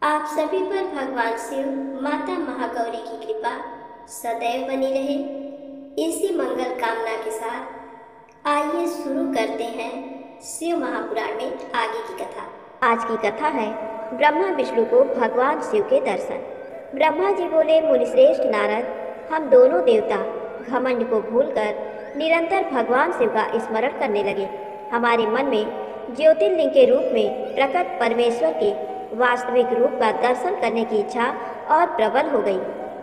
आप सभी पर भगवान शिव माता महागौरी की कृपा सदैव बनी रहे। इसी मंगल कामना के साथ आइए शुरू करते हैं शिव महापुराण में आगे की कथा। आज की कथा है ब्रह्मा विष्णु को भगवान शिव के दर्शन। ब्रह्मा जी बोले, मुनिश्रेष्ठ नारद, हम दोनों देवता घमंड को भूलकर निरंतर भगवान शिव का स्मरण करने लगे। हमारे मन में ज्योतिर्लिंग के रूप में प्रकट परमेश्वर के वास्तविक रूप का दर्शन करने की इच्छा और प्रबल हो गई।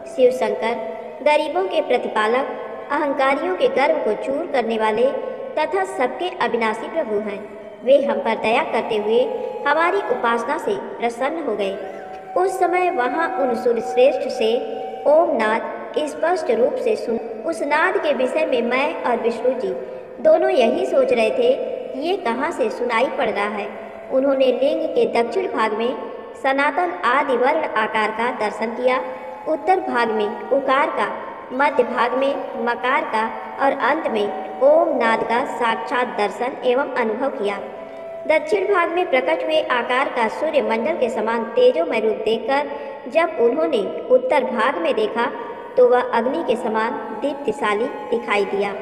शिव शंकर गरीबों के प्रतिपालक, अहंकारियों के गर्व को चूर करने वाले तथा सबके अविनाशी प्रभु हैं। वे हम पर दया करते हुए हमारी उपासना से प्रसन्न हो गए। उस समय वहाँ उन सूर्यश्रेष्ठ से ओम नाद स्पष्ट रूप से सुन। उस नाद के विषय में मैं और विष्णु जी दोनों यही सोच रहे थे कि ये कहाँ से सुनाई पड़ रहा है। उन्होंने लिंग के दक्षिण भाग में सनातन आदि वर्ण आकार का दर्शन किया, उत्तर भाग में उकार का, मध्य भाग में मकार का और अंत में ओम नाद का साक्षात दर्शन एवं अनुभव किया। दक्षिण भाग में प्रकट हुए आकार का सूर्य मंडल के समान तेजोमय रूप देखकर जब उन्होंने उत्तर भाग में देखा तो वह अग्नि के समान दीप्तिशाली दिखाई दिया।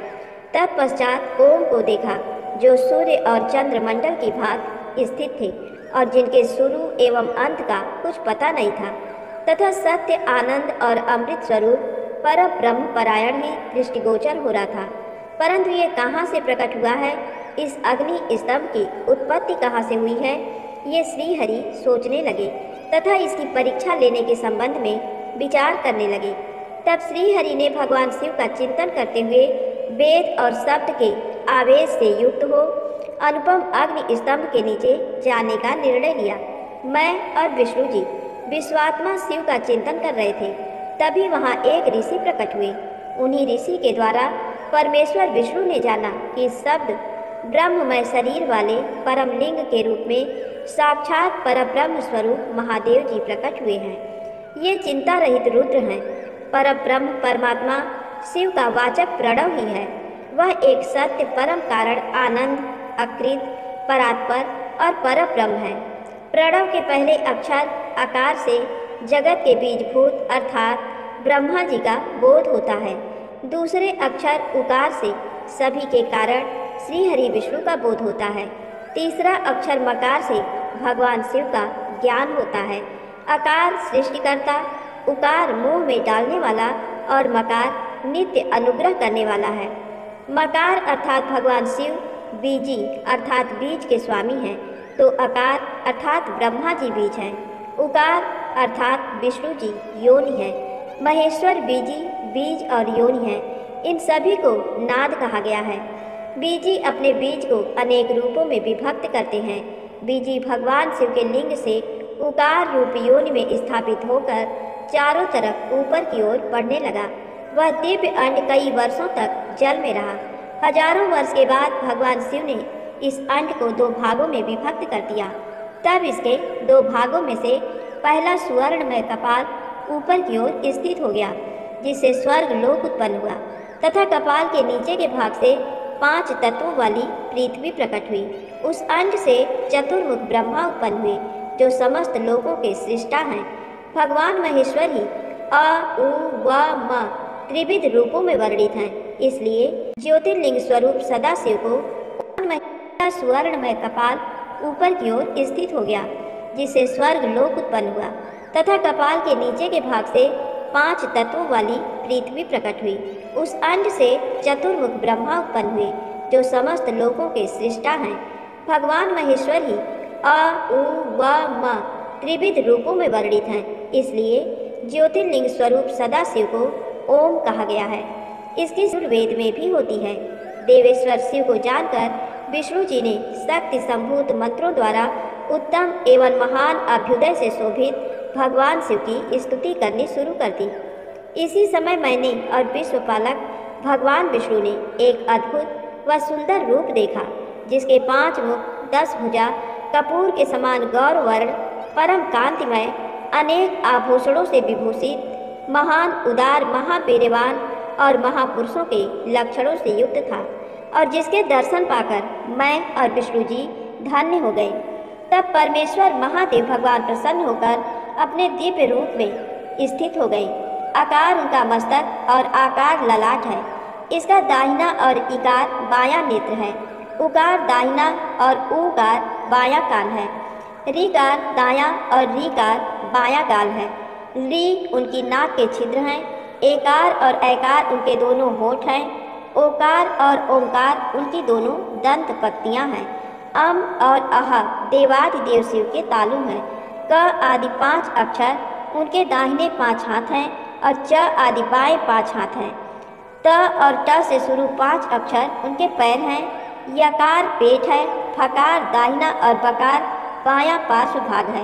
तत्पश्चात ओम को देखा जो सूर्य और चंद्र मंडल की भांति स्थित थे और जिनके शुरू एवं अंत का कुछ पता नहीं था, तथा सत्य, आनंद और अमृत स्वरूप पर ब्रह्म परायण ही दृष्टिगोचर हो रहा था। परंतु ये कहाँ से प्रकट हुआ है, इस अग्नि स्तंभ की उत्पत्ति कहाँ से हुई है, ये श्रीहरि सोचने लगे तथा इसकी परीक्षा लेने के संबंध में विचार करने लगे। तब श्रीहरि ने भगवान शिव का चिंतन करते हुए वेद और शब्द के आवेश से युक्त हो अनुपम अग्नि स्तंभ के नीचे जाने का निर्णय लिया। मैं और विष्णु जी विश्वात्मा शिव का चिंतन कर रहे थे। तभी वहाँ एक ऋषि प्रकट हुए। उन्हीं ऋषि के द्वारा परमेश्वर विष्णु ने जाना कि शब्द ब्रह्ममय शरीर वाले परम लिंग के रूप में साक्षात परब्रह्म स्वरूप महादेव जी प्रकट हुए हैं। ये चिंता रहित रुद्र हैं। परब्रह्म परमात्मा शिव का वाचक प्रणव ही है। वह एक सत्य परम कारण, आनंद, अकृत, परात्पर और परब्रह्म है। प्रणव के पहले अक्षर आकार से जगत के बीजभूत अर्थात ब्रह्मा जी का बोध होता है। दूसरे अक्षर उकार से सभी के कारण श्रीहरि विष्णु का बोध होता है। तीसरा अक्षर मकार से भगवान शिव का ज्ञान होता है। आकार सृष्टिकर्ता, उकार मोह में डालने वाला और मकार नित्य अनुग्रह करने वाला है। मकार अर्थात भगवान शिव बीजी अर्थात बीज के स्वामी हैं, तो अकार अर्थात ब्रह्मा जी बीज हैं। उकार अर्थात विष्णु जी योनि हैं। महेश्वर बीजी बीज और योनि हैं। इन सभी को नाद कहा गया है। बीजी अपने बीज को अनेक रूपों में विभक्त करते हैं। बीजी भगवान शिव के लिंग से उकार रूप योनि में स्थापित होकर चारों तरफ ऊपर की ओर बढ़ने लगा। वह दिव्य अंड कई वर्षों तक जल में रहा। हजारों वर्ष के बाद भगवान शिव ने इस अंड को दो भागों में विभक्त कर दिया। तब इसके दो भागों में से पहला सुवर्णमय कपाल ऊपर की ओर स्थित हो गया, जिससे स्वर्ग लोक उत्पन्न हुआ, तथा कपाल के नीचे के भाग से 5 तत्वों वाली पृथ्वी प्रकट हुई। उस अंड से चतुर्मुख ब्रह्मा उत्पन्न हुए, जो समस्त लोकों के सृष्टा हैं। भगवान महेश्वर ही अ, उ, व, म त्रिविध रूपों में वर्णित हैं। इसलिए ज्योतिर्लिंग स्वरूप सदाशिव को सुवर्णमय कपाल ऊपर की ओर स्थित हो गया, जिससे स्वर्ग लोक उत्पन्न हुआ, तथा कपाल के नीचे के भाग से 5 तत्वों वाली पृथ्वी प्रकट हुई। उस अंड से चतुर्मुख ब्रह्मा उत्पन्न हुए, जो समस्त लोकों के सृष्टा हैं। भगवान महेश्वर ही अ, उ, व, म त्रिविध रूपों में वर्णित हैं। इसलिए ज्योतिर्लिंग स्वरूप सदाशिव को ओम कहा गया है। इसकी सुर वेद में भी होती है। देवेश्वर शिव को जानकर विष्णु जी ने शक्ति संभूत मंत्रों द्वारा उत्तम एवं महान अभ्युदय से शोभित भगवान शिव की स्तुति करनी शुरू कर दी। इसी समय मैंने और विश्वपालक भगवान विष्णु ने एक अद्भुत व सुंदर रूप देखा, जिसके 5 मुख, 10 भुजा, कपूर के समान गौरवर्ण, परम कांतिमय, अनेक आभूषणों से विभूषित, महान, उदार, महावीर्यवान और महापुरुषों के लक्षणों से युक्त था, और जिसके दर्शन पाकर मैं और विष्णु जी धन्य हो गए। तब परमेश्वर महादेव भगवान प्रसन्न होकर अपने दिव्य रूप में स्थित हो गई। आकार उनका मस्तक और आकार ललाट है। इसका दाहिना और इकार बायां नेत्र है। उकार दाहिना और ऊकार बायां कान है। रीकार दायां और रीकार बायां गाल है। री उनकी नाक के छिद्र हैं। एकार और ऐकार उनके दोनों होंठ हैं। ओकार और ओंकार उनकी दोनों दंत पक्तियां हैं। अम और अह देवादिदेव शिव के तालु हैं। क आदि 5 अक्षर उनके दाहिने 5 हाथ हैं और च आदि बाएं 5 हाथ हैं। त और ट से शुरू 5 अक्षर उनके पैर हैं। यकार पेट है। फकार दाहिना और बकार बायां पार्श्व भाग है।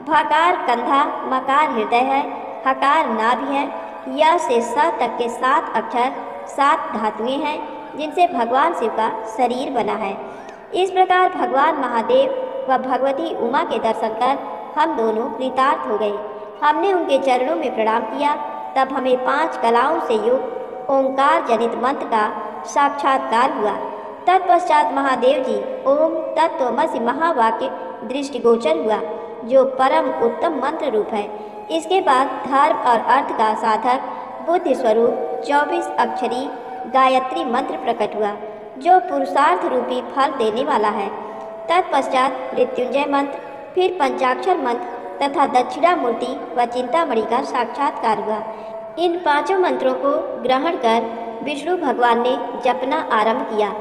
भकार कंधा, मकार हृदय है। हकार नाभि है। य से स तक के 7 अक्षर 7 धातुएं हैं जिनसे भगवान शिव का शरीर बना है। इस प्रकार भगवान महादेव व भगवती उमा के दर्शन कर हम दोनों कृतार्थ हो गए। हमने उनके चरणों में प्रणाम किया। तब हमें 5 कलाओं से युक्त ओंकार जनित मंत्र का साक्षात्कार हुआ। तत्पश्चात महादेव जी ओम तत्वमसि महावाक्य दृष्टिगोचर हुआ, जो परम उत्तम मंत्र रूप है। इसके बाद धर्म और अर्थ का साधक बुद्धि स्वरूप 24 अक्षरी गायत्री मंत्र प्रकट हुआ, जो पुरुषार्थ रूपी फल देने वाला है। तत्पश्चात मृत्युंजय मंत्र, फिर पंचाक्षर मंत्र तथा दक्षिणामूर्ति व चिंतामणि का साक्षात्कार हुआ। इन 5 मंत्रों को ग्रहण कर विष्णु भगवान ने जपना आरंभ किया।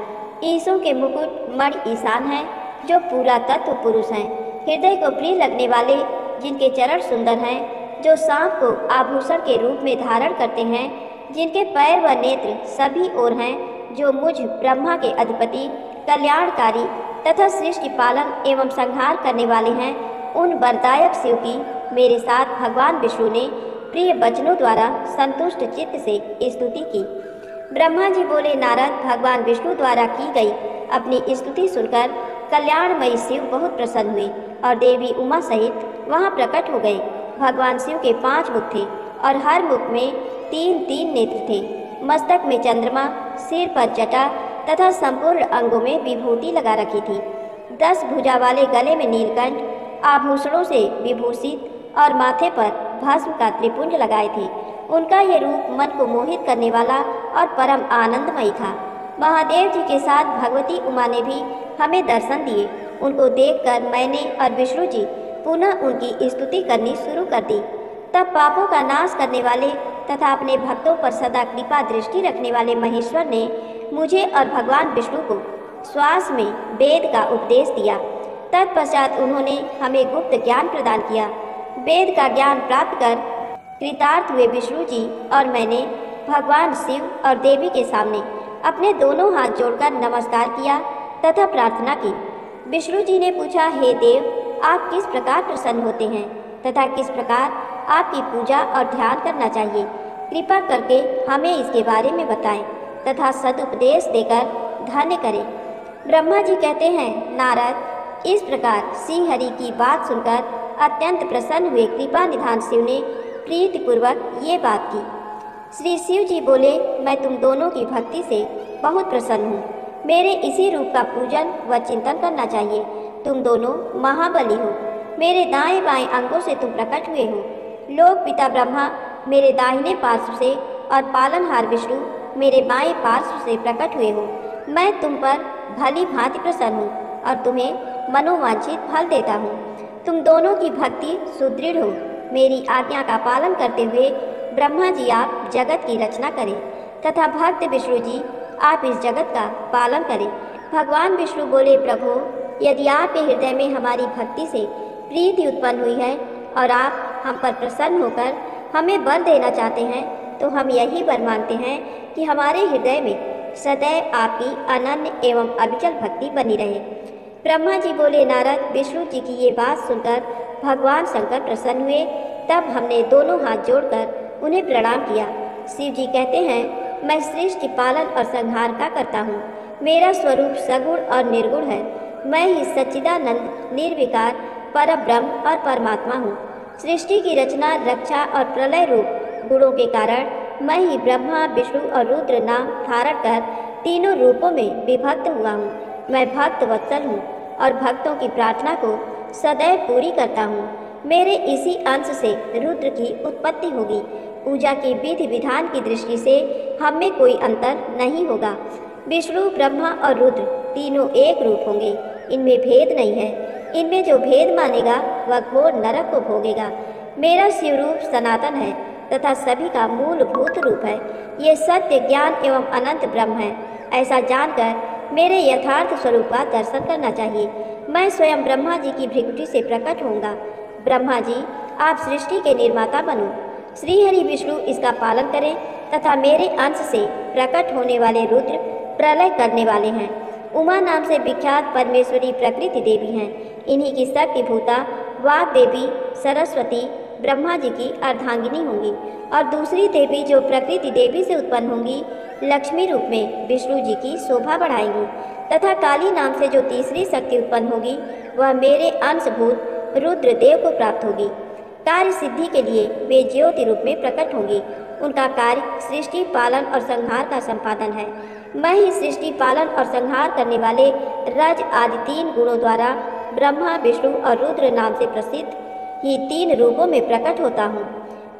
ईसों के मुकुट मणि ईशान हैं, जो पूरा तत्व पुरुष हैं, हृदय को प्रिय लगने वाले, जिनके चरण सुंदर हैं, जो सांप को आभूषण के रूप में धारण करते हैं, जिनके पैर व नेत्र सभी ओर हैं, जो मुझ ब्रह्मा के अधिपति, कल्याणकारी तथा सृष्टि पालन एवं संहार करने वाले हैं, उन वरदायक शिव की मेरे साथ भगवान विष्णु ने प्रिय वचनों द्वारा संतुष्ट चित्त से स्तुति की। ब्रह्मा जी बोले, नारद, भगवान विष्णु द्वारा की गई अपनी स्तुति सुनकर कल्याणमयी शिव बहुत प्रसन्न हुए और देवी उमा सहित वहां प्रकट हो गए। भगवान शिव के 5 मुख थे और हर मुख में 3-3 नेत्र थे। मस्तक में चंद्रमा, सिर पर जटा तथा संपूर्ण अंगों में विभूति लगा रखी थी। 10 भुजा वाले गले में नीलकंठ, आभूषणों से विभूषित और माथे पर भस्म का त्रिपुंज लगाए थे। उनका ये रूप मन को मोहित करने वाला और परम आनंदमयी था। महादेव जी के साथ भगवती उमा ने भी हमें दर्शन दिए। उनको देखकर मैंने और विष्णु जी पुनः उनकी स्तुति करनी शुरू कर दी। तब पापों का नाश करने वाले तथा अपने भक्तों पर सदा कृपा दृष्टि रखने वाले महेश्वर ने मुझे और भगवान विष्णु को श्वास में वेद का उपदेश दिया। तत्पश्चात उन्होंने हमें गुप्त ज्ञान प्रदान किया। वेद का ज्ञान प्राप्त कर कृतार्थ हुए विष्णु जी और मैंने भगवान शिव और देवी के सामने अपने दोनों हाथ जोड़कर नमस्कार किया तथा प्रार्थना की। विष्णु जी ने पूछा, हे देव, आप किस प्रकार प्रसन्न होते हैं तथा किस प्रकार आपकी पूजा और ध्यान करना चाहिए? कृपा करके हमें इसके बारे में बताएं तथा सदुपदेश देकर धन्य करें। ब्रह्मा जी कहते हैं, नारद, इस प्रकार श्री हरि की बात सुनकर अत्यंत प्रसन्न हुए कृपा निधान शिव ने प्रीतिपूर्वक ये बात की। श्री शिव जी बोले, मैं तुम दोनों की भक्ति से बहुत प्रसन्न हूँ। मेरे इसी रूप का पूजन व चिंतन करना चाहिए। तुम दोनों महाबली हो। मेरे दाएं बाएं अंगों से तुम प्रकट हुए हो। लोक पिता ब्रह्मा मेरे दाहिने पार्श्व से और पालनहार विष्णु मेरे बाएं पार्श्व से प्रकट हुए हो। मैं तुम पर भली भांति प्रसन्न हूँ और तुम्हें मनोवांछित फल देता हूँ। तुम दोनों की भक्ति सुदृढ़ हो। मेरी आज्ञा का पालन करते हुए ब्रह्मा जी आप जगत की रचना करें तथा भक्त विष्णु जी आप इस जगत का पालन करें। भगवान विष्णु बोले, प्रभु, यदि आपके हृदय में हमारी भक्ति से प्रीति उत्पन्न हुई है और आप हम पर प्रसन्न होकर हमें वर देना चाहते हैं, तो हम यही वर मांगते हैं कि हमारे हृदय में सदैव आपकी अनन्य एवं अविचल भक्ति बनी रहे। ब्रह्मा जी बोले, नारद, विष्णु जी की ये बात सुनकर भगवान शंकर प्रसन्न हुए। तब हमने दोनों हाथ जोड़कर उन्हें प्रणाम किया। शिव जी कहते हैं, मैं सृष्टि पालन और संहार का करता हूँ। मेरा स्वरूप सगुण और निर्गुण है। मैं ही सच्चिदानंद निर्विकार परब्रह्म और परमात्मा हूँ। सृष्टि की रचना, रक्षा और प्रलय रूप गुणों के कारण मैं ही ब्रह्मा, विष्णु और रुद्र नाम धारण कर तीनों रूपों में विभक्त हुआ हूँ। मैं भक्त वत्सल हूँ और भक्तों की प्रार्थना को सदैव पूरी करता हूँ। मेरे इसी अंश से रुद्र की उत्पत्ति होगी। पूजा की विधि विधान की दृष्टि से हम में कोई अंतर नहीं होगा। विष्णु, ब्रह्मा और रुद्र तीनों एक रूप होंगे, इनमें भेद नहीं है। इनमें जो भेद मानेगा वह घोर नरक को भोगेगा। मेरा शिवरूप सनातन है तथा सभी का मूलभूत रूप है। ये सत्य, ज्ञान एवं अनंत ब्रह्म है। ऐसा जानकर मेरे यथार्थ स्वरूप का दर्शन करना चाहिए। मैं स्वयं ब्रह्मा जी की भृकुटी से प्रकट होऊंगा। ब्रह्मा जी, आप सृष्टि के निर्माता बनो। श्रीहरि विष्णु इसका पालन करें तथा मेरे अंश से प्रकट होने वाले रुद्र प्रलय करने वाले हैं। उमा नाम से विख्यात परमेश्वरी प्रकृति देवी हैं। इन्हीं की शक्ति भूता वाग देवी सरस्वती ब्रह्मा जी की अर्धांगिनी होंगी और दूसरी देवी जो प्रकृति देवी से उत्पन्न होंगी लक्ष्मी रूप में विष्णु जी की शोभा बढ़ाएंगी तथा काली नाम से जो तीसरी शक्ति उत्पन्न होगी वह मेरे अंशभूत रुद्रदेव को प्राप्त होगी। कार्य सिद्धि के लिए वे ज्योति रूप में प्रकट होंगी। उनका कार्य सृष्टि, पालन और संहार का संपादन है। मैं ही सृष्टि, पालन और संहार करने वाले रज आदि 3 गुणों द्वारा ब्रह्मा, विष्णु और रुद्र नाम से प्रसिद्ध ही 3 रूपों में प्रकट होता हूँ।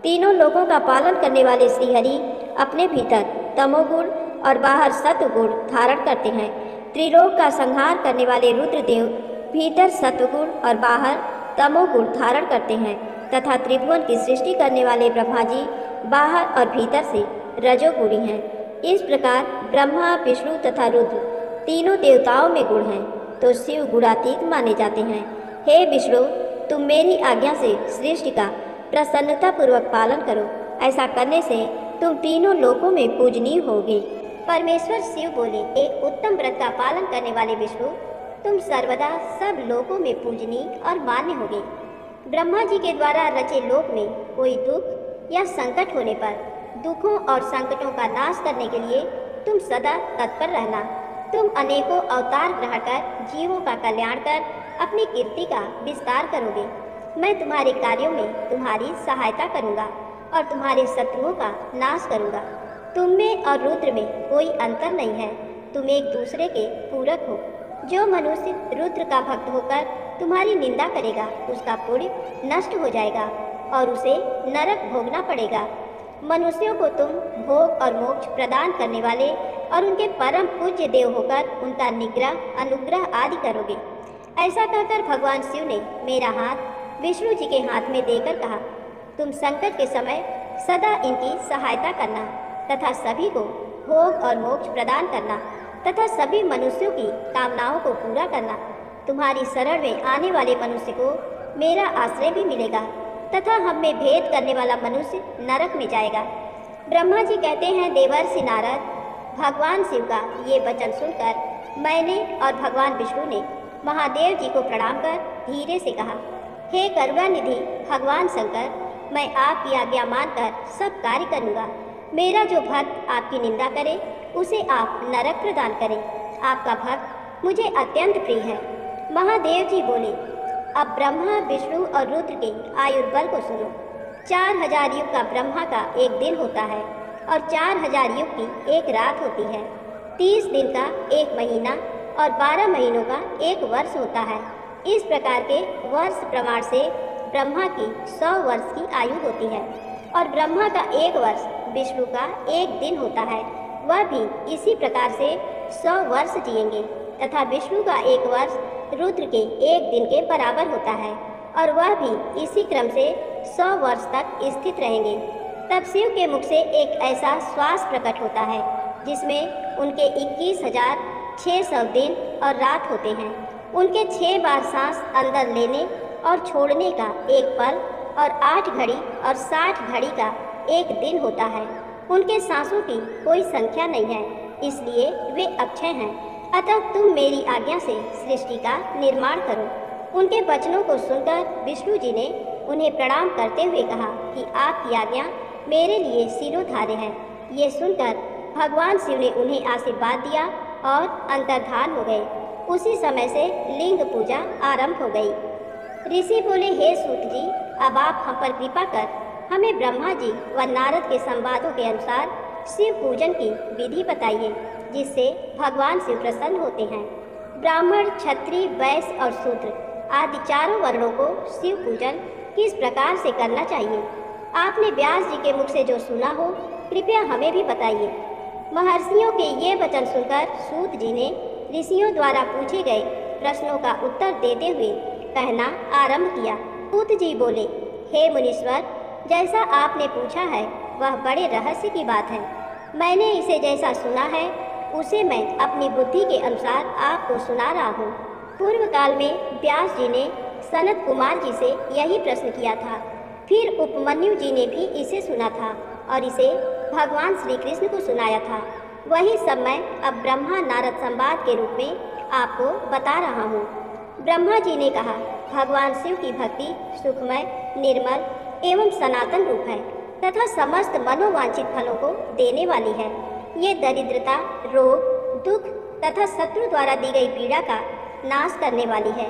तीनों लोगों का पालन करने वाले श्रीहरि अपने भीतर तमोगुण और बाहर सत्वगुण धारण करते हैं। त्रिलोक का संहार करने वाले रुद्रदेव भीतर सत्वगुण और बाहर तमोगुण धारण करते हैं तथा त्रिभुवन की सृष्टि करने वाले ब्रह्मा जी बाहर और भीतर से रजोगुणी हैं। इस प्रकार ब्रह्मा, विष्णु तथा रुद्र तीनों देवताओं में गुण हैं तो शिव गुणातीत माने जाते हैं। हे विष्णु, तुम मेरी आज्ञा से सृष्टि का प्रसन्नतापूर्वक पालन करो। ऐसा करने से तुम तीनों लोकों में पूजनीय होगे। परमेश्वर शिव बोले, एक उत्तम व्रत का पालन करने वाले विष्णु, तुम सर्वदा सब लोकों में पूजनीय और मान्य होगे। ब्रह्मा जी के द्वारा रचे लोक में कोई दुख या संकट होने पर दुखों और संकटों का नाश करने के लिए तुम सदा तत्पर रहना। तुम अनेकों अवतार ग्रहण कर जीवों का कल्याण कर अपनी कीर्ति का विस्तार करोगे। मैं तुम्हारे कार्यों में तुम्हारी सहायता करूंगा और तुम्हारे शत्रुओं का नाश करूंगा। तुम में और रुद्र में कोई अंतर नहीं है, तुम एक दूसरे के पूरक हो। जो मनुष्य रुद्र का भक्त होकर तुम्हारी निंदा करेगा उसका पुण्य नष्ट हो जाएगा और उसे नरक भोगना पड़ेगा। मनुष्यों को तुम भोग और मोक्ष प्रदान करने वाले और उनके परम पूज्य देव होकर उनका निग्रह, अनुग्रह आदि करोगे। ऐसा कहकर भगवान शिव ने मेरा हाथ विष्णु जी के हाथ में देकर कहा, तुम संकट के समय सदा इनकी सहायता करना तथा सभी को भोग और मोक्ष प्रदान करना तथा सभी मनुष्यों की कामनाओं को पूरा करना। तुम्हारी शरण में आने वाले मनुष्य को मेरा आश्रय भी मिलेगा तथा हम में भेद करने वाला मनुष्य नरक में जाएगा। ब्रह्मा जी कहते हैं, देवर्षि नारद, भगवान शिव का ये वचन सुनकर मैंने और भगवान विष्णु ने महादेव जी को प्रणाम कर धीरे से कहा, हे करुणानिधि भगवान शंकर, मैं आपकी आज्ञा मानकर सब कार्य करूँगा। मेरा जो भक्त आपकी निंदा करे उसे आप नरक प्रदान करें। आपका भक्त मुझे अत्यंत प्रिय है। महादेव जी बोले, अब ब्रह्मा, विष्णु और रुद्र के आयुर्बल को सुनो। 4000 युग का ब्रह्मा का एक दिन होता है और 4000 युग की एक रात होती है। 30 दिन का एक महीना और 12 महीनों का एक वर्ष होता है। इस प्रकार के वर्ष प्रमाण से ब्रह्मा की 100 वर्ष की आयु होती है और ब्रह्मा का एक वर्ष विष्णु का एक दिन होता है। वह भी इसी प्रकार से 100 वर्ष जिएंगे तथा विष्णु का एक वर्ष रुद्र के एक दिन के बराबर होता है और वह भी इसी क्रम से 100 वर्ष तक स्थित रहेंगे। तब शिव के मुख से एक ऐसा श्वास प्रकट होता है जिसमें उनके 21,600 दिन और रात होते हैं। उनके 6 बार सांस अंदर लेने और छोड़ने का एक पल और 8 घड़ी और 60 घड़ी का एक दिन होता है। उनके सांसों की कोई संख्या नहीं है, इसलिए वे अक्षय हैं। अतः तुम मेरी आज्ञा से सृष्टि का निर्माण करो। उनके वचनों को सुनकर विष्णु जी ने उन्हें प्रणाम करते हुए कहा कि आपकी आज्ञा मेरे लिए शिरोधार्य है। ये सुनकर भगवान शिव ने उन्हें आशीर्वाद दिया और अंतर्धान हो गए। उसी समय से लिंग पूजा आरंभ हो गई। ऋषि बोले, हे सूत जी, अब आप हम पर कृपा कर हमें ब्रह्मा जी व नारद के संवादों के अनुसार शिव पूजन की विधि बताइए जिससे भगवान शिव प्रसन्न होते हैं। ब्राह्मण, क्षत्रिय, वैश्य और शूद्र आदि चारों वर्णों को शिव पूजन किस प्रकार से करना चाहिए? आपने व्यास जी के मुख से जो सुना हो कृपया हमें भी बताइए। महर्षियों के ये वचन सुनकर सूत जी ने ऋषियों द्वारा पूछे गए प्रश्नों का उत्तर देते हुए कहना आरंभ किया। सूत जी बोले, हे मुनीश्वर, जैसा आपने पूछा है वह बड़े रहस्य की बात है। मैंने इसे जैसा सुना है उसे मैं अपनी बुद्धि के अनुसार आपको सुना रहा हूँ। पूर्व काल में व्यास जी ने सनत कुमार जी से यही प्रश्न किया था। फिर उपमन्यु जी ने भी इसे सुना था और इसे भगवान श्री कृष्ण को सुनाया था। वही सब मैं अब ब्रह्मा नारद संवाद के रूप में आपको बता रहा हूँ। ब्रह्मा जी ने कहा, भगवान शिव की भक्ति सुखमय, निर्मल एवं सनातन रूप है तथा समस्त मनोवांछित फलों को देने वाली है। ये दरिद्रता, रोग, दुख तथा शत्रु द्वारा दी गई पीड़ा का नाश करने वाली है।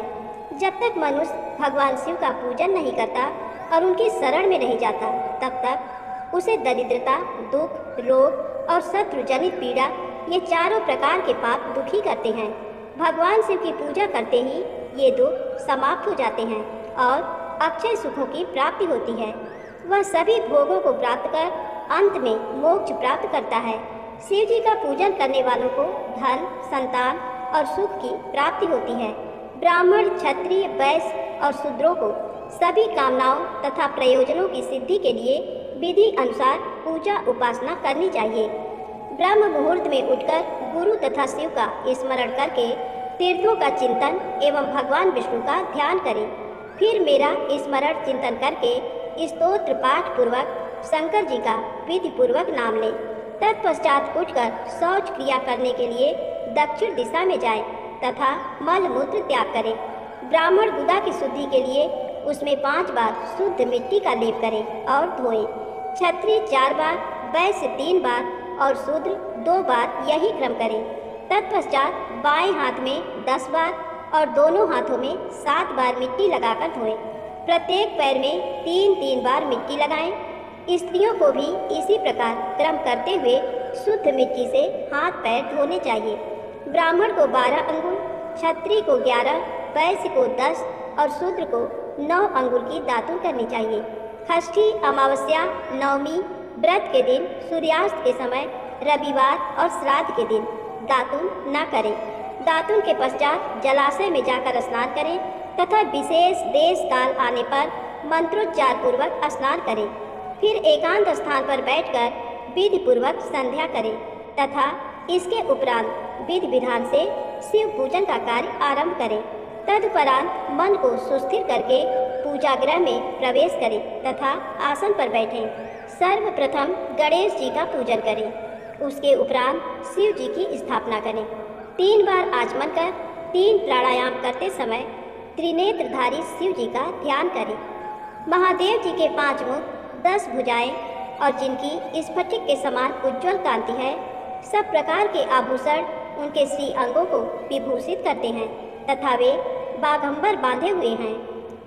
जब तक मनुष्य भगवान शिव का पूजन नहीं करता और उनकी शरण में नहीं जाता तब तक उसे दरिद्रता, दुख, रोग और शत्रु जनित पीड़ा ये चारों प्रकार के पाप दुखी करते हैं। भगवान शिव की पूजा करते ही ये दुख समाप्त हो जाते हैं और अक्षय सुखों की प्राप्ति होती है। वह सभी भोगों को प्राप्त कर अंत में मोक्ष प्राप्त करता है। शिव जी का पूजन करने वालों को धन, संतान और सुख की प्राप्ति होती है। ब्राह्मण, क्षत्रिय, वैश्य और शूद्रों को सभी कामनाओं तथा प्रयोजनों की सिद्धि के लिए विधि अनुसार पूजा उपासना करनी चाहिए। ब्रह्म मुहूर्त में उठकर गुरु तथा शिव का स्मरण करके तीर्थों का चिंतन एवं भगवान विष्णु का ध्यान करें। फिर मेरा स्मरण चिंतन करके स्तोत्र पाठ पूर्वक शंकर जी का विधि पूर्वक नाम लें। तत्पश्चात उठकर शौच क्रिया करने के लिए दक्षिण दिशा में जाएं तथा मल मूत्र त्याग करें। ब्राह्मण गुदा की शुद्धि के लिए उसमें 5 बार शुद्ध मिट्टी का लेप करें और धोएं। क्षत्रिय 4 बार, वैश्य 3 बार और शूद्र 2 बार यही क्रम करें। तत्पश्चात बाएं हाथ में 10 बार और दोनों हाथों में 7 बार मिट्टी लगाकर धोएं। प्रत्येक पैर में 3-3 बार मिट्टी लगाएं। स्त्रियों को भी इसी प्रकार क्रम करते हुए शुद्ध मिट्टी से हाथ पैर धोने चाहिए। ब्राह्मण को 12 अंगुल, क्षत्रिय को 11, वैश्य को 10 और शूद्र को 9 अंगुल की दातुन करनी चाहिए। षष्ठी, अमावस्या, नवमी, व्रत के दिन, सूर्यास्त के समय, रविवार और श्राद्ध के दिन दातुन न करें। दातुन के पश्चात जलाशय में जाकर स्नान करें तथा विशेष देश काल आने पर मंत्रोच्चार पूर्वक स्नान करें। फिर एकांत स्थान पर बैठकर विधि पूर्वक संध्या करें तथा इसके उपरांत विधि विधान से शिव पूजन का कार्य आरंभ करें। तदुपरांत मन को सुस्थिर करके पूजा गृह में प्रवेश करें तथा आसन पर बैठें। सर्वप्रथम गणेश जी का पूजन करें। उसके उपरांत शिव जी की स्थापना करें। 3 बार आचमन कर 3 प्राणायाम करते समय त्रिनेत्रधारी शिव जी का ध्यान करें। महादेव जी के 5 मुख, 10 भुजाएं और जिनकी स्फटिक के समान उज्ज्वल कांति है, सब प्रकार के आभूषण उनके श्री अंगों को विभूषित करते हैं तथा वे बाघंबर बांधे हुए हैं।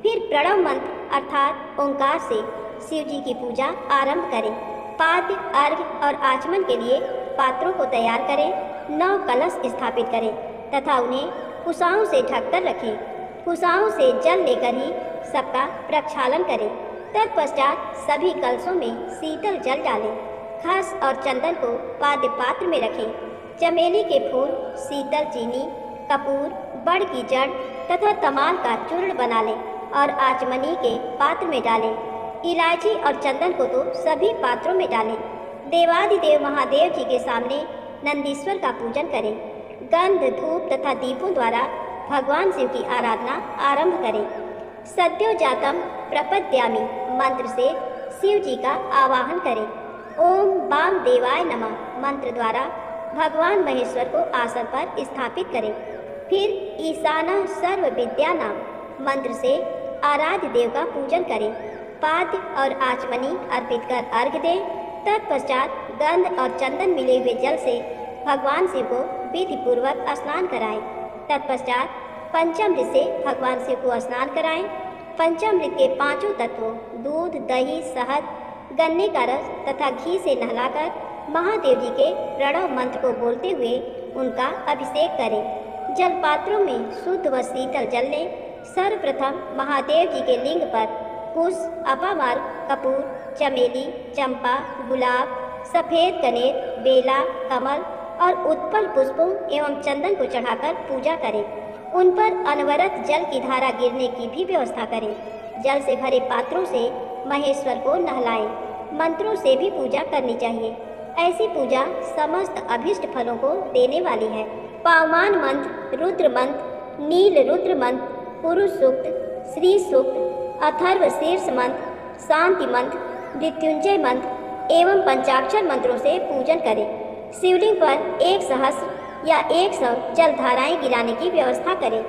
फिर प्रणव मंत्र अर्थात ओंकार से शिव जी की पूजा आरंभ करें। पाद्य, अर्घ्य और आचमन के लिए पात्रों को तैयार करें। 9 कलश स्थापित करें तथा उन्हें कुशाओं से ढककर रखें। कुशाओं से जल लेकर ही सबका प्रक्षालन करें। तत्पश्चात सभी कलशों में शीतल जल डालें। खस और चंदन को पाद्य पात्र में रखें। चमेली के फूल, शीतल चीनी, कपूर, बड़ की जड़ तथा तमाल का चूर्ण बना लें और आचमनी के पात्र में डालें। इलायची और चंदन को तो सभी पात्रों में डालें। देवादिदेव महादेव जी के सामने नंदीश्वर का पूजन करें। गंध, धूप तथा दीपों द्वारा भगवान शिव की आराधना आरंभ करें। सद्यो जातम प्रपद्यामि मंत्र से शिव जी का आवाहन करें। ओम वाम देवाय नमः मंत्र द्वारा भगवान महेश्वर को आसन पर स्थापित करें। फिर ईशाना सर्व विद्या नाम मंत्र से आराध्य देव का पूजन करें। पाद्य और आचमनी अर्पित कर अर्घ्य दें। तत्पश्चात गंध और चंदन मिले हुए जल से भगवान शिव को विधि पूर्वक स्नान कराएं। तत्पश्चात पंचामृत से भगवान शिव को स्नान कराएं। पंचामृत के 5 तत्वों दूध, दही, शहद, गन्ने का रस तथा घी से नहलाकर महादेव जी के प्रणव मंत्र को बोलते हुए उनका अभिषेक करें। जलपात्रों में शुद्ध व शीतल जल लें। सर्वप्रथम महादेव जी के लिंग पर कुश, अपामार, कपूर, चमेली, चंपा, गुलाब, सफ़ेद कनेर, बेला, कमल और उत्पल पुष्पों एवं चंदन को चढ़ाकर पूजा करें। उन पर अनवरत जल की धारा गिरने की भी व्यवस्था करें। जल से भरे पात्रों से महेश्वर को नहलाएं। मंत्रों से भी पूजा करनी चाहिए। ऐसी पूजा समस्त अभिष्ट फलों को देने वाली है। पावमान मंत्र, रुद्र मंत्र, नील रुद्र मंत्र, पुरुष सूक्त, श्री सूक्त, अथर्व शीर्ष मंत्र, शांति मंत्र, मृत्युंजय मंत्र एवं पंचाक्षर मंत्रों से पूजन करें। शिवलिंग पर 1 सहस्र या 100 जल धाराएं गिराने की व्यवस्था करें।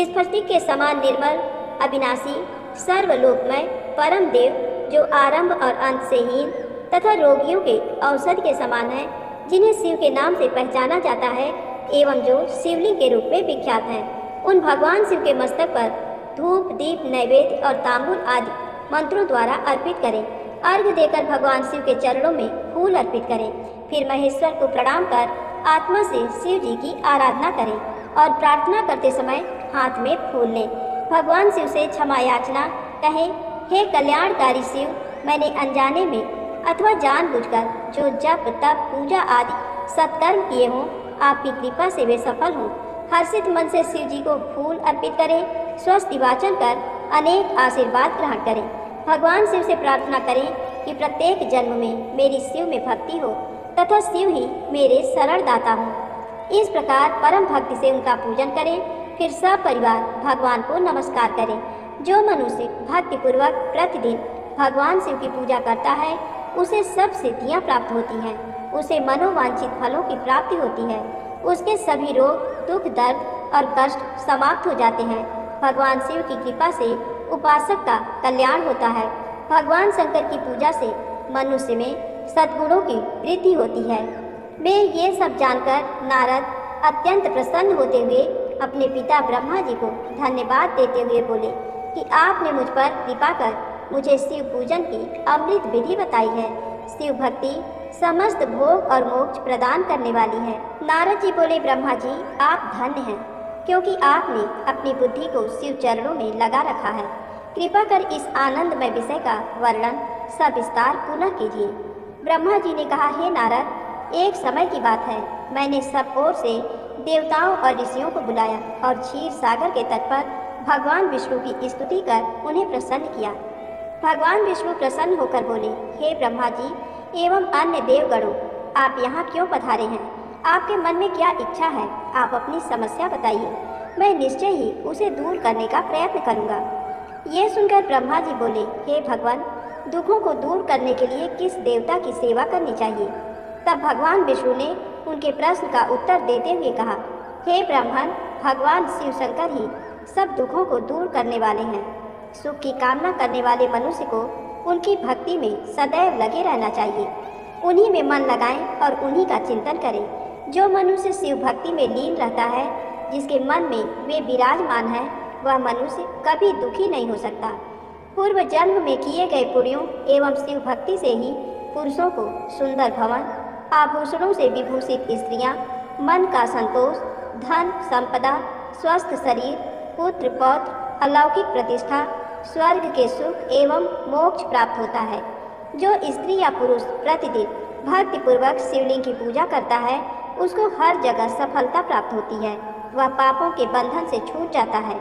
स्फटिक के समान निर्मल, अविनाशी, सर्वलोकमय परम देव जो आरंभ और अंत से हीन तथा रोगियों के औषधि के समान है, जिन्हें शिव के नाम से पहचाना जाता है एवं जो शिवलिंग के रूप में विख्यात है, उन भगवान शिव के मस्तक पर धूप, दीप, नैवेद्य और तांबूल आदि मंत्रों द्वारा अर्पित करें। अर्घ्य देकर भगवान शिव के चरणों में फूल अर्पित करें। फिर महेश्वर को प्रणाम कर आत्मा से शिव जी की आराधना करें और प्रार्थना करते समय हाथ में फूल लें। भगवान शिव से क्षमा याचना कहें, हे कल्याणकारी शिव, मैंने अनजाने में अथवा जानबूझकर जो जप, तप, पूजा आदि सत्कर्म किए हों, आपकी कृपा से वे सफल हों। हर्षित मन से शिव जी को फूल अर्पित करें। स्वस्ति वाचन कर अनेक आशीर्वाद ग्रहण करें। भगवान शिव से प्रार्थना करें कि प्रत्येक जन्म में मेरी शिव में भक्ति हो तथा शिव ही मेरे शरण दाता हों। इस प्रकार परम भक्ति से उनका पूजन करें। फिर सब परिवार भगवान को नमस्कार करें। जो मनुष्य भक्तिपूर्वक प्रतिदिन भगवान शिव की पूजा करता है, उसे सब सिद्धियां प्राप्त होती हैं। उसे मनोवांछित फलों की प्राप्ति होती है। उसके सभी रोग, दुख, दर्द और कष्ट समाप्त हो जाते हैं। भगवान शिव की कृपा से उपासक का कल्याण होता है। भगवान शंकर की पूजा से मनुष्य में सद्गुणों की वृद्धि होती है। वे ये सब जानकर नारद अत्यंत प्रसन्न होते हुए अपने पिता ब्रह्मा जी को धन्यवाद देते हुए बोले कि आपने मुझ पर कृपा कर मुझे शिव पूजन की अमृत विधि बताई है। शिव भक्ति समस्त भोग और मोक्ष प्रदान करने वाली है। नारद जी बोले, ब्रह्मा जी आप धन्य हैं, क्योंकि आपने अपनी बुद्धि को शिव चरणों में लगा रखा है। कृपा कर इस आनंदमय विषय का वर्णन सविस्तार पुनः कीजिए। ब्रह्मा जी ने कहा, हे नारद, एक समय की बात है, मैंने सब ओर से देवताओं और ऋषियों को बुलाया और क्षीर सागर के तट पर भगवान विष्णु की स्तुति कर उन्हें प्रसन्न किया। भगवान विष्णु प्रसन्न होकर बोले, हे ब्रह्मा जी एवं अन्य देवगणों, आप यहाँ क्यों पधारे हैं? आपके मन में क्या इच्छा है? आप अपनी समस्या बताइए, मैं निश्चय ही उसे दूर करने का प्रयत्न करूँगा। ये सुनकर ब्रह्मा जी बोले, हे भगवान, दुखों को दूर करने के लिए किस देवता की सेवा करनी चाहिए? तब भगवान विष्णु ने उनके प्रश्न का उत्तर देते हुए कहा, हे ब्राह्मण, भगवान शिव शंकर ही सब दुखों को दूर करने वाले हैं। सुख की कामना करने वाले मनुष्य को उनकी भक्ति में सदैव लगे रहना चाहिए। उन्हीं में मन लगाएं और उन्हीं का चिंतन करें। जो मनुष्य शिव भक्ति में लीन रहता है, जिसके मन में वे विराजमान है, वह मनुष्य कभी दुखी नहीं हो सकता। पूर्व जन्म में किए गए पुण्यों एवं शिव भक्ति से ही पुरुषों को सुंदर भवन, आभूषणों से विभूषित स्त्रियां, मन का संतोष, धन संपदा, स्वस्थ शरीर, पुत्र पौत्र, अलौकिक प्रतिष्ठा, स्वर्ग के सुख एवं मोक्ष प्राप्त होता है। जो स्त्री या पुरुष प्रतिदिन भक्तिपूर्वक शिवलिंग की पूजा करता है, उसको हर जगह सफलता प्राप्त होती है। वह पापों के बंधन से छूट जाता है।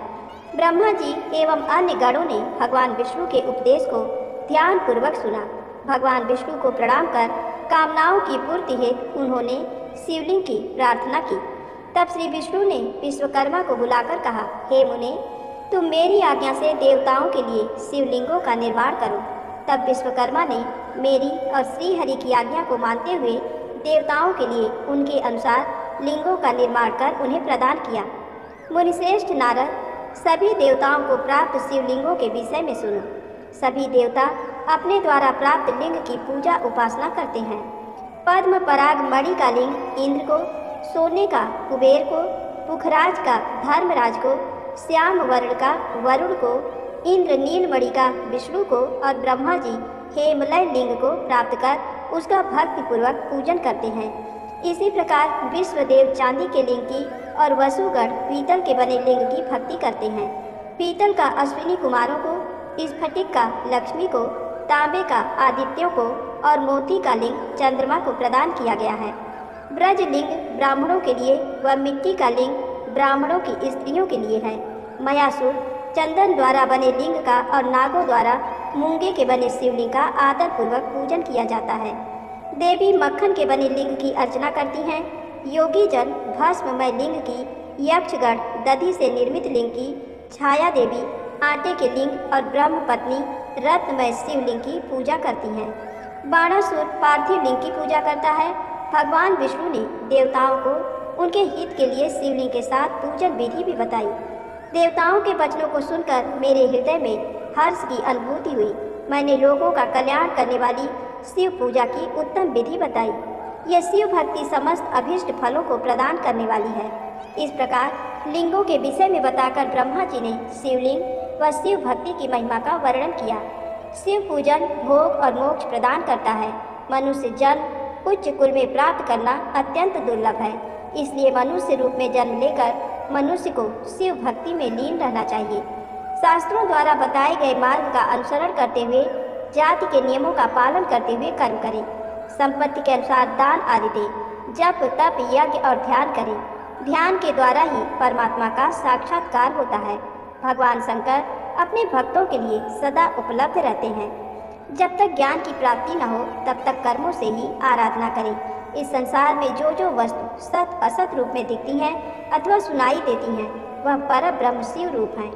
ब्रह्मा जी एवं अन्य गणों ने भगवान विष्णु के उपदेश को ध्यान पूर्वक सुना। भगवान विष्णु को प्रणाम कर कामनाओं की पूर्ति हेतु उन्होंने शिवलिंग की प्रार्थना की। तब श्री विष्णु ने विश्वकर्मा को बुलाकर कहा, हे मुने, तुम मेरी आज्ञा से देवताओं के लिए शिवलिंगों का निर्माण करो। तब विश्वकर्मा ने मेरी और श्री हरि की आज्ञा को मानते हुए देवताओं के लिए उनके अनुसार लिंगों का निर्माण कर उन्हें प्रदान किया। मुनिश्रेष्ठ नारद, सभी देवताओं को प्राप्त शिवलिंगों के विषय में सुनो। सभी देवता अपने द्वारा प्राप्त लिंग की पूजा उपासना करते हैं। पद्म पराग मणि का लिंग इंद्र को, सोने का कुबेर को, पुखराज का धर्मराज को, श्याम वर्ण का वरुण को, इंद्र नीलमणि का विष्णु को और ब्रह्मा जी हेमलय लिंग को प्राप्त कर उसका भक्तिपूर्वक पूजन करते हैं। इसी प्रकार विश्वदेव चांदी के लिंग की और वसुगण पीतल के बने लिंग की भक्ति करते हैं। पीतल का अश्विनी कुमारों को, स्फटिक का लक्ष्मी को, तांबे का आदित्यों को और मोती का लिंग चंद्रमा को प्रदान किया गया है। ब्रज लिंग ब्राह्मणों के लिए व मिट्टी का लिंग ब्राह्मणों की स्त्रियों के लिए है। मयासुर चंदन द्वारा बने लिंग का और नागों द्वारा मूंगे के बने शिवलिंग का आदर पूर्वक पूजन किया जाता है। देवी मक्खन के बने लिंग की अर्चना करती हैं। योगी जन भस्ममय लिंग की, यक्षगण दधि से निर्मित लिंग की, छाया देवी आटे के लिंग और ब्रह्म पत्नी रत्नमय शिवलिंग की पूजा करती हैं। बाणासुर पार्थिव लिंग की पूजा करता है। भगवान विष्णु ने देवताओं को उनके हित के लिए शिवलिंग के साथ पूजन विधि भी बताई। देवताओं के वचनों को सुनकर मेरे हृदय में हर्ष की अनुभूति हुई। मैंने लोगों का कल्याण करने वाली शिव पूजा की उत्तम विधि बताई। यह शिव भक्ति समस्त अभीष्ट फलों को प्रदान करने वाली है। इस प्रकार लिंगों के विषय में बताकर ब्रह्मा जी ने शिवलिंग व शिव भक्ति की महिमा का वर्णन किया। शिव पूजन भोग और मोक्ष प्रदान करता है। मनुष्य जन्म उच्च कुल में प्राप्त करना अत्यंत दुर्लभ है। इसलिए मनुष्य रूप में जन्म लेकर मनुष्य को शिव भक्ति में लीन रहना चाहिए। शास्त्रों द्वारा बताए गए मार्ग का अनुसरण करते हुए, जाति के नियमों का पालन करते हुए कर्म करें। संपत्ति के अनुसार दान आदि दें। जप तप यज्ञ और ध्यान करें। ध्यान के द्वारा ही परमात्मा का साक्षात्कार होता है। भगवान शंकर अपने भक्तों के लिए सदा उपलब्ध रहते हैं। जब तक ज्ञान की प्राप्ति न हो तब तक कर्मों से ही आराधना करें। इस संसार में जो जो वस्तु सत असत रूप में दिखती हैं अथवा सुनाई देती हैं, वह पर ब्रह्म शिव रूप हैं।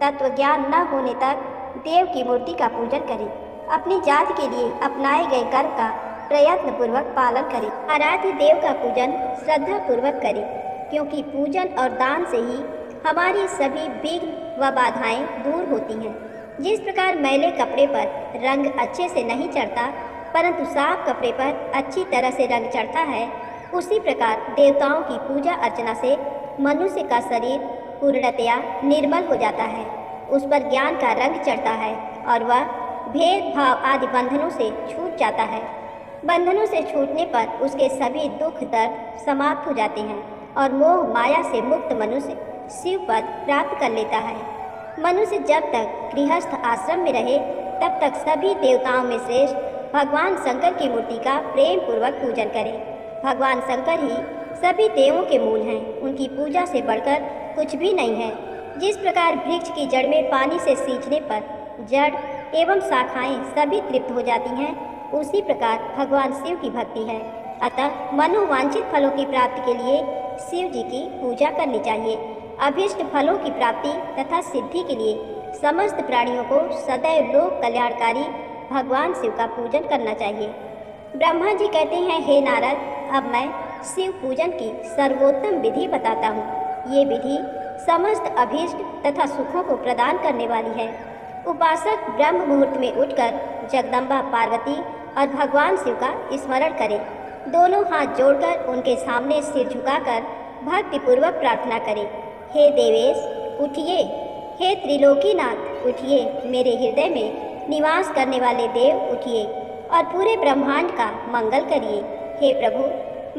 तत्व ज्ञान न होने तक देव की मूर्ति का पूजन करें। अपनी जाति के लिए अपनाए गए कर्म का प्रयत्न पूर्वक पालन करें। आराध्य देव का पूजन श्रद्धा पूर्वक करें, क्योंकि पूजन और दान से ही हमारी सभी विघ्न व बाधाएं दूर होती हैं। जिस प्रकार मैले कपड़े पर रंग अच्छे से नहीं चढ़ता, परंतु साफ कपड़े पर अच्छी तरह से रंग चढ़ता है, उसी प्रकार देवताओं की पूजा अर्चना से मनुष्य का शरीर पूर्णतया निर्मल हो जाता है। उस पर ज्ञान का रंग चढ़ता है और वह भेदभाव आदि बंधनों से छूट जाता है। बंधनों से छूटने पर उसके सभी दुख दर्द समाप्त हो जाते हैं और मोह माया से मुक्त मनुष्य शिव पद प्राप्त कर लेता है। मनुष्य जब तक गृहस्थ आश्रम में रहे तब तक सभी देवताओं में श्रेष्ठ भगवान शंकर की मूर्ति का प्रेम पूर्वक पूजन करें। भगवान शंकर ही सभी देवों के मूल हैं। उनकी पूजा से बढ़कर कुछ भी नहीं है। जिस प्रकार वृक्ष की जड़ में पानी से सींचने पर जड़ एवं शाखाएं सभी तृप्त हो जाती हैं, उसी प्रकार भगवान शिव की भक्ति है। अतः मनोवांछित फलों की प्राप्ति के लिए शिव जी की पूजा करनी चाहिए। अभीष्ट फलों की प्राप्ति तथा सिद्धि के लिए समस्त प्राणियों को सदैव लोक कल्याणकारी भगवान शिव का पूजन करना चाहिए। ब्रह्मा जी कहते हैं, हे नारद, अब मैं शिव पूजन की सर्वोत्तम विधि बताता हूँ। ये विधि समस्त अभीष्ट तथा सुखों को प्रदान करने वाली है। उपासक ब्रह्म मुहूर्त में उठकर जगदम्बा पार्वती और भगवान शिव का स्मरण करें। दोनों हाथ जोड़कर उनके सामने सिर झुकाकर भक्तिपूर्वक प्रार्थना करें। हे देवेश उठिए, हे त्रिलोकीनाथ उठिए, मेरे हृदय में निवास करने वाले देव उठिए और पूरे ब्रह्मांड का मंगल करिए। हे प्रभु,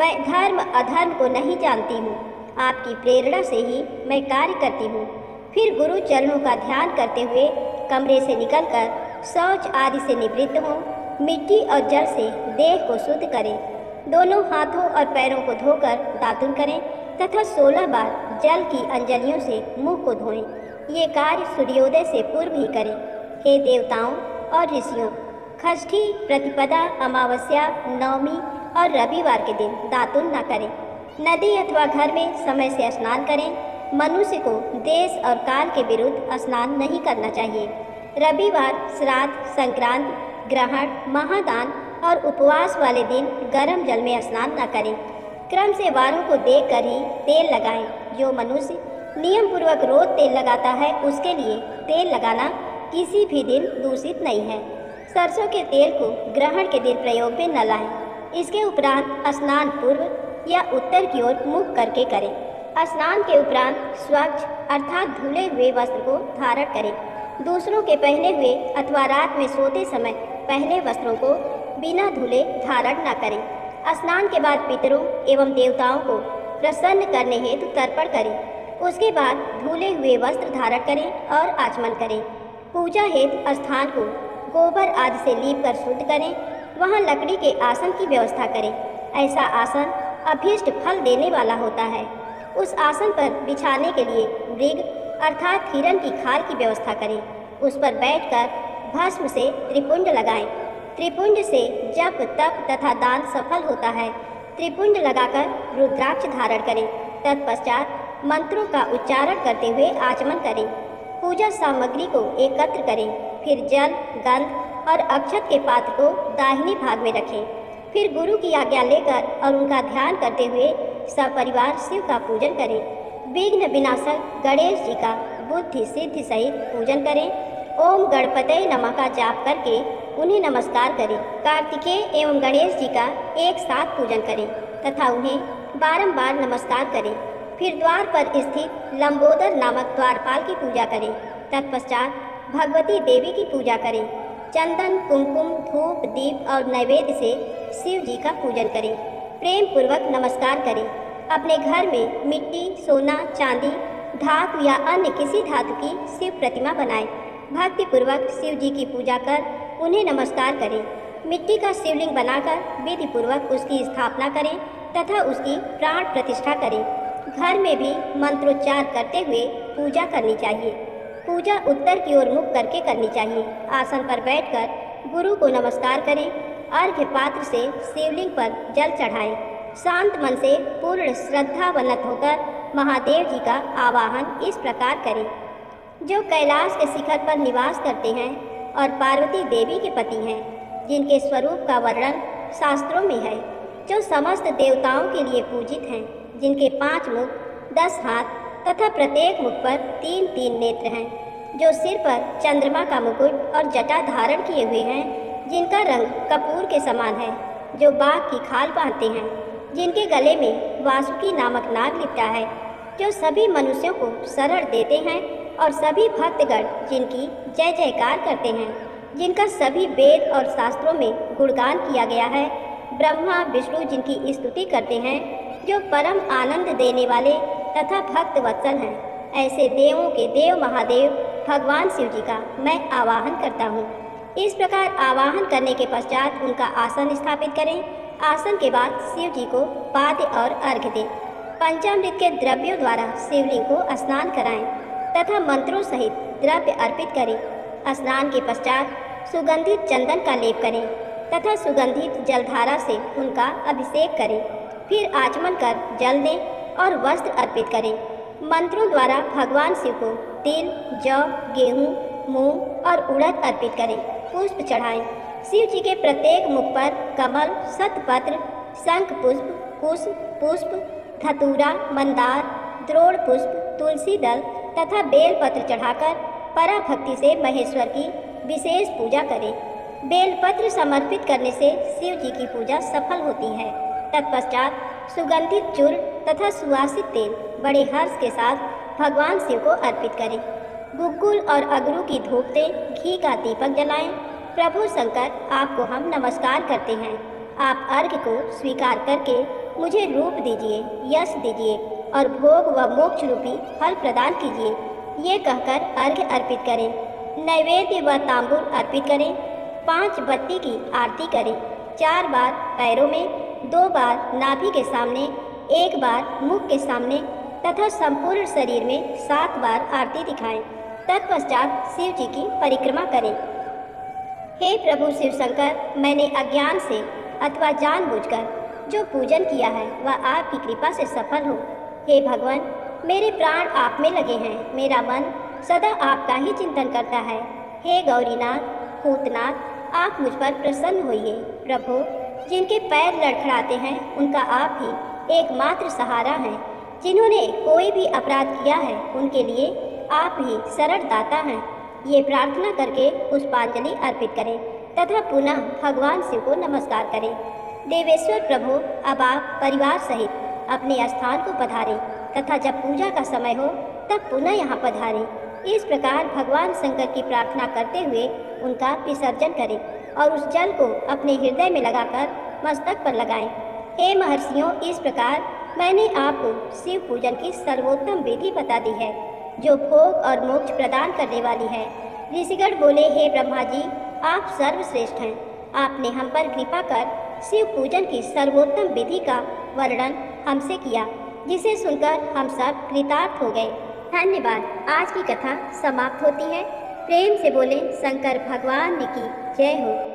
मैं धर्म अधर्म को नहीं जानती हूँ, आपकी प्रेरणा से ही मैं कार्य करती हूँ। फिर गुरु चरणों का ध्यान करते हुए कमरे से निकलकर शौच आदि से निवृत्त हों। मिट्टी और जल से देह को शुद्ध करें। दोनों हाथों और पैरों को धोकर दातुन करें तथा 16 बार जल की अंजलियों से मुंह को धोएं। ये कार्य सूर्योदय से पूर्व ही करें। हे देवताओं और ऋषियों, षष्ठी, प्रतिपदा, अमावस्या, नवमी और रविवार के दिन दातुन न करें। नदी अथवा घर में समय से स्नान करें। मनुष्य को देश और काल के विरुद्ध स्नान नहीं करना चाहिए। रविवार, श्राद्ध, संक्रांति, ग्रहण, महादान और उपवास वाले दिन गर्म जल में स्नान न करें। क्रम से वारों को देखकर ही तेल लगाएं। जो मनुष्य नियम पूर्वक रोज तेल लगाता है, उसके लिए तेल लगाना किसी भी दिन दूषित नहीं है। सरसों के तेल को ग्रहण के दिन प्रयोग में न लाएं। इसके उपरांत स्नान पूर्व या उत्तर की ओर मुख करके करें। स्नान के उपरांत स्वच्छ अर्थात धुले हुए वस्त्र को धारण करें। दूसरों के पहने हुए अथवा रात में सोते समय पहने वस्त्रों को बिना धुले धारण न करें। स्नान के बाद पितरों एवं देवताओं को प्रसन्न करने हेतु तर्पण करें। उसके बाद धुले हुए वस्त्र धारण करें और आचमन करें। पूजा हेतु स्थान को गोबर आदि से लीप कर शुद्ध करें। वहाँ लकड़ी के आसन की व्यवस्था करें। ऐसा आसन अभीष्ट फल देने वाला होता है। उस आसन पर बिछाने के लिए मृग अर्थात हिरण की खाल की व्यवस्था करें। उस पर बैठकर भस्म से त्रिपुंड लगाएं। त्रिपुंड से जप तप तथा दान सफल होता है। त्रिपुंड लगाकर रुद्राक्ष धारण करें। तत्पश्चात मंत्रों का उच्चारण करते हुए आचमन करें। पूजा सामग्री को एकत्र करें। फिर जल, गंध और अक्षत के पात्र को दाहिने भाग में रखें। फिर गुरु की आज्ञा लेकर और उनका ध्यान करते हुए सपरिवार शिव का पूजन करें। विघ्न विनाशक गणेश जी का बुद्धि सिद्धि सहित पूजन करें। ओम गणपतये नमः का जाप करके उन्हें नमस्कार करें। कार्तिकेय एवं गणेश जी का एक साथ पूजन करें तथा उन्हें बारंबार नमस्कार करें। फिर द्वार पर स्थित लंबोदर नामक द्वारपाल की पूजा करें। तत्पश्चात भगवती देवी की पूजा करें। चंदन, कुमकुम, धूप, दीप और नैवेद्य से शिव जी का पूजन करें। प्रेम पूर्वक नमस्कार करें। अपने घर में मिट्टी, सोना, चांदी, धातु या अन्य किसी धातु की शिव प्रतिमा बनाएं। भक्ति पूर्वक शिव जी की पूजा कर उन्हें नमस्कार करें। मिट्टी का शिवलिंग बनाकर विधि पूर्वक उसकी स्थापना करें तथा उसकी प्राण प्रतिष्ठा करें। घर में भी मंत्रोच्चार करते हुए पूजा करनी चाहिए। पूजा उत्तर की ओर मुख करके करनी चाहिए। आसन पर बैठकर गुरु को नमस्कार करें। अर्घ्य पात्र से शिवलिंग पर जल चढ़ाएं। शांत मन से पूर्ण श्रद्धावनत होकर महादेव जी का आवाहन इस प्रकार करें। जो कैलाश के शिखर पर निवास करते हैं और पार्वती देवी के पति हैं, जिनके स्वरूप का वर्णन शास्त्रों में है, जो समस्त देवताओं के लिए पूजित हैं, जिनके 5 मुख, 10 हाथ तथा प्रत्येक मुख पर 3-3 नेत्र हैं, जो सिर पर चंद्रमा का मुकुट और जटा धारण किए हुए हैं, जिनका रंग कपूर के समान है, जो बाघ की खाल बांधते हैं, जिनके गले में वासुकी नामक नाग लिपटा है, जो सभी मनुष्यों को शरण देते हैं और सभी भक्तगण जिनकी जय जयकार करते हैं, जिनका सभी वेद और शास्त्रों में गुणगान किया गया है, ब्रह्मा विष्णु जिनकी स्तुति करते हैं, जो परम आनंद देने वाले तथा भक्त वत्सल हैं, ऐसे देवों के देव महादेव भगवान शिव जी का मैं आवाहन करता हूँ। इस प्रकार आवाहन करने के पश्चात उनका आसन स्थापित करें। आसन के बाद शिव जी को पाद्य और अर्घ्य दें। पंचामृत के द्रव्यों द्वारा शिवलिंग को स्नान कराएं तथा मंत्रों सहित द्रव्य अर्पित करें। स्नान के पश्चात सुगंधित चंदन का लेप करें तथा सुगंधित जलधारा से उनका अभिषेक करें। फिर आचमन कर जल दें और वस्त्र अर्पित करें। मंत्रों द्वारा भगवान शिव को तिल, जौ, गेहूँ, मूंग और उड़द अर्पित करें। पुष्प चढ़ाएं। शिव जी के प्रत्येक मुख पर कमल, शतपत्र, शंख पुष्प, कुश पुष्प, धतूरा, मंदार, द्रोण पुष्प, तुलसी दल तथा बेलपत्र चढ़ाकर पराभक्ति से महेश्वर की विशेष पूजा करें। बेलपत्र समर्पित करने से शिव जी की पूजा सफल होती है। तत्पश्चात सुगंधित चूर्ण तथा सुवासित तेल बड़े हर्ष के साथ भगवान शिव को अर्पित करें। गुग्गुल और अगरू की धूप दें, घी का दीपक जलाएं। प्रभु शंकर, आपको हम नमस्कार करते हैं। आप अर्घ्य को स्वीकार करके मुझे रूप दीजिए, यश दीजिए और भोग व मोक्ष रूपी फल प्रदान कीजिए। ये कहकर अर्घ्य अर्पित करें। नैवेद्य व तांबूल अर्पित करें। 5 बत्ती की आरती करें। 4 बार पैरों में, 2 बार नाभि के सामने, 1 बार मुख के सामने तथा संपूर्ण शरीर में 7 बार आरती दिखाएं। तत्पश्चात शिव जी की परिक्रमा करें। हे प्रभु शिव शंकर, मैंने अज्ञान से अथवा जानबूझकर जो पूजन किया है वह आपकी कृपा से सफल हो। हे भगवान, मेरे प्राण आप में लगे हैं। मेरा मन सदा आपका ही चिंतन करता है। हे गौरीनाथ, भूतनाथ, आप मुझ पर प्रसन्न होइए। प्रभु, जिनके पैर लड़खड़ाते हैं उनका आप ही एकमात्र सहारा हैं। जिन्होंने कोई भी अपराध किया है उनके लिए आप ही शरण दाता हैं। ये प्रार्थना करके पुष्पांजलि अर्पित करें तथा पुनः भगवान शिव को नमस्कार करें। देवेश्वर प्रभु, अब आप परिवार सहित अपने स्थान को पधारें तथा जब पूजा का समय हो तब पुनः यहाँ पधारें। इस प्रकार भगवान शंकर की प्रार्थना करते हुए उनका विसर्जन करें और उस जल को अपने हृदय में लगाकर मस्तक पर लगाएं। हे महर्षियों, इस प्रकार मैंने आपको शिव पूजन की सर्वोत्तम विधि बता दी है, जो भोग और मोक्ष प्रदान करने वाली है। ऋषिगण बोले, हे ब्रह्मा जी, आप सर्वश्रेष्ठ हैं। आपने हम पर कृपा कर शिव पूजन की सर्वोत्तम विधि का वर्णन हमसे किया, जिसे सुनकर हम सब कृतार्थ हो गए। धन्यवाद। आज की कथा समाप्त होती है। प्रेम से बोले शंकर भगवान की जय हो।